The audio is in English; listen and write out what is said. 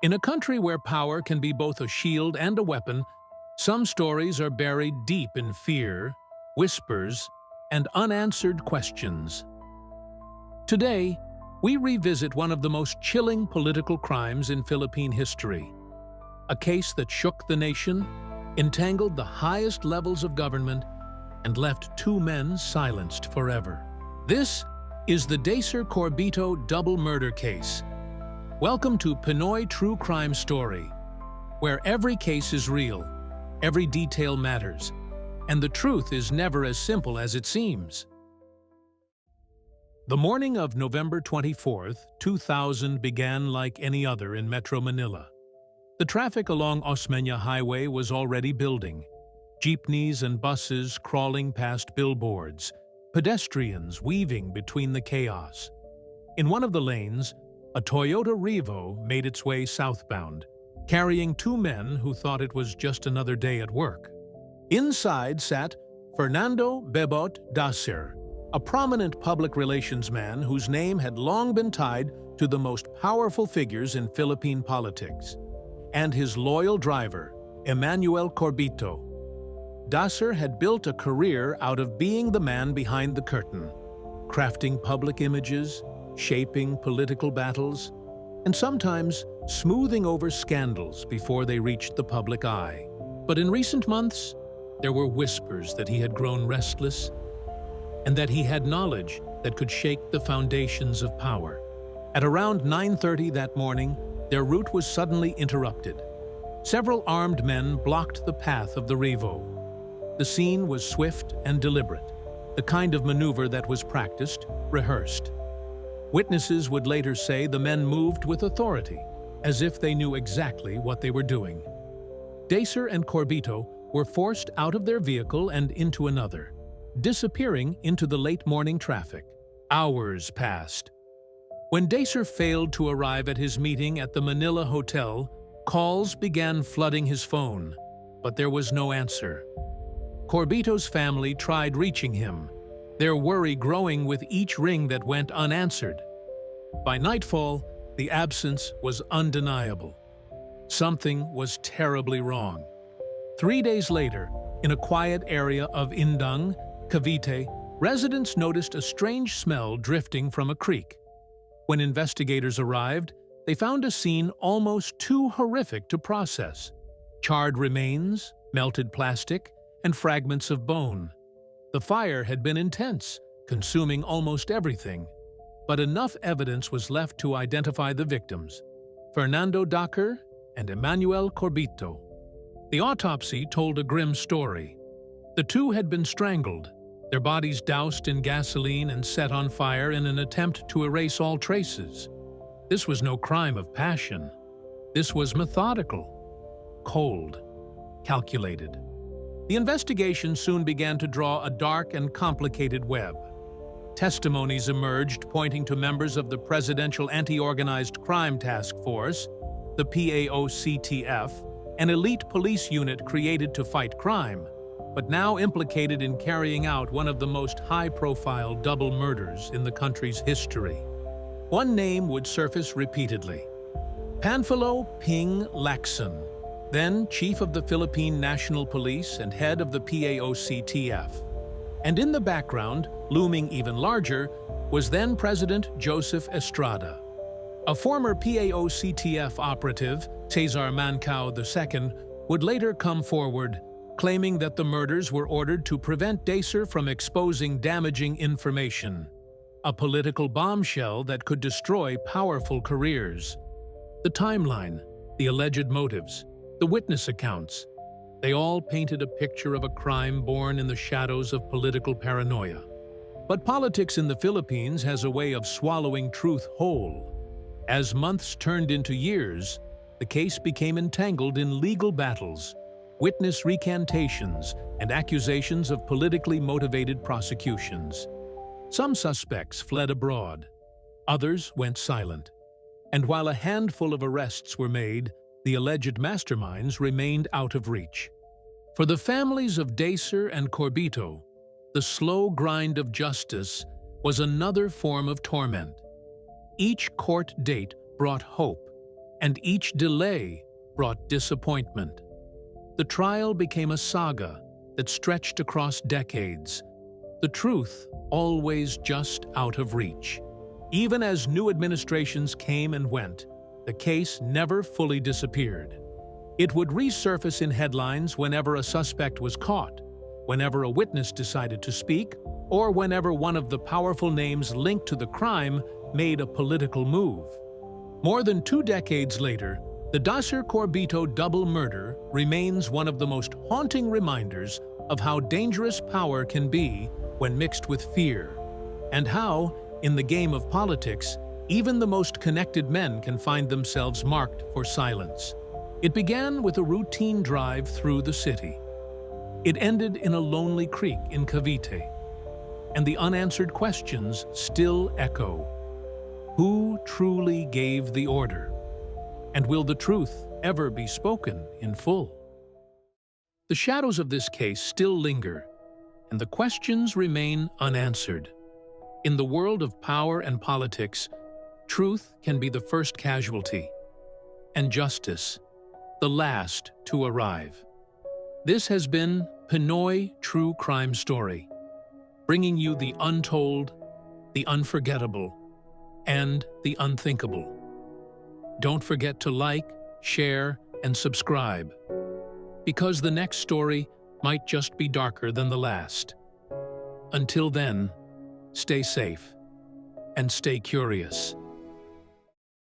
In a country where power can be both a shield and a weapon, some stories are buried deep in fear, whispers, and unanswered questions. Today, we revisit one of the most chilling political crimes in Philippine history. A case that shook the nation, entangled the highest levels of government, and left two men silenced forever. This is the Dacer-Corbito double murder case. Welcome to Pinoy True Crime Story, where every case is real, every detail matters, and the truth is never as simple as it seems. The morning of November 24, 2000 began like any other in Metro Manila. The traffic along Osmeña Highway was already building. Jeepneys and buses crawling past billboards, pedestrians weaving between the chaos. In one of the lanes, a Toyota Revo made its way southbound, carrying two men who thought it was just another day at work. Inside sat Fernando Bebot Dacer, a prominent public relations man whose name had long been tied to the most powerful figures in Philippine politics, and his loyal driver, Emmanuel Corbito. Dacer had built a career out of being the man behind the curtain, crafting public images, shaping political battles, and sometimes smoothing over scandals before they reached the public eye. But in recent months, there were whispers that he had grown restless and that he had knowledge that could shake the foundations of power. At around 9:30 that morning, their route was suddenly interrupted. Several armed men blocked the path of the Revo. The scene was swift and deliberate, the kind of maneuver that was practiced, rehearsed. Witnesses would later say the men moved with authority, as if they knew exactly what they were doing. Dacer and Corbito were forced out of their vehicle and into another, disappearing into the late morning traffic. Hours passed. When Dacer failed to arrive at his meeting at the Manila hotel, calls began flooding his phone, but there was no answer. Corbito's family tried reaching him, their worry growing with each ring that went unanswered. By nightfall, the absence was undeniable. Something was terribly wrong. 3 days later, in a quiet area of Indang, Cavite, residents noticed a strange smell drifting from a creek. When investigators arrived, they found a scene almost too horrific to process. Charred remains, melted plastic, and fragments of bone. The fire had been intense, consuming almost everything, but enough evidence was left to identify the victims, Fernando Dacer and Emmanuel Corbito. The autopsy told a grim story. The two had been strangled, their bodies doused in gasoline and set on fire in an attempt to erase all traces. This was no crime of passion. This was methodical, cold, calculated. The investigation soon began to draw a dark and complicated web. Testimonies emerged pointing to members of the Presidential Anti-Organized Crime Task Force, the PAOCTF, an elite police unit created to fight crime, but now implicated in carrying out one of the most high-profile double murders in the country's history. One name would surface repeatedly: Panfilo Ping Lacson, then Chief of the Philippine National Police and head of the PAOCTF. And in the background, looming even larger, was then President Joseph Estrada. A former PAOCTF operative, Cesar Mancao II, would later come forward, claiming that the murders were ordered to prevent Dacer from exposing damaging information, a political bombshell that could destroy powerful careers. The timeline, the alleged motives, the witness accounts, they all painted a picture of a crime born in the shadows of political paranoia. But politics in the Philippines has a way of swallowing truth whole. As months turned into years, the case became entangled in legal battles, witness recantations, and accusations of politically motivated prosecutions. Some suspects fled abroad, others went silent. And while a handful of arrests were made, the alleged masterminds remained out of reach. For the families of Dacer and Corbito, the slow grind of justice was another form of torment. Each court date brought hope, and each delay brought disappointment. The trial became a saga that stretched across decades, the truth always just out of reach. Even as new administrations came and went, the case never fully disappeared. It would resurface in headlines whenever a suspect was caught, whenever a witness decided to speak, or whenever one of the powerful names linked to the crime made a political move. More than 2 decades later, the Dacer-Corbito double murder remains one of the most haunting reminders of how dangerous power can be when mixed with fear, and how, in the game of politics, even the most connected men can find themselves marked for silence. It began with a routine drive through the city. It ended in a lonely creek in Cavite, and the unanswered questions still echo. Who truly gave the order? And will the truth ever be spoken in full? The shadows of this case still linger, and the questions remain unanswered. In the world of power and politics, truth can be the first casualty, and justice the last to arrive. This has been Pinoy True Crime Story, bringing you the untold, the unforgettable, and the unthinkable. Don't forget to like, share, and subscribe, because the next story might just be darker than the last. Until then, stay safe and stay curious.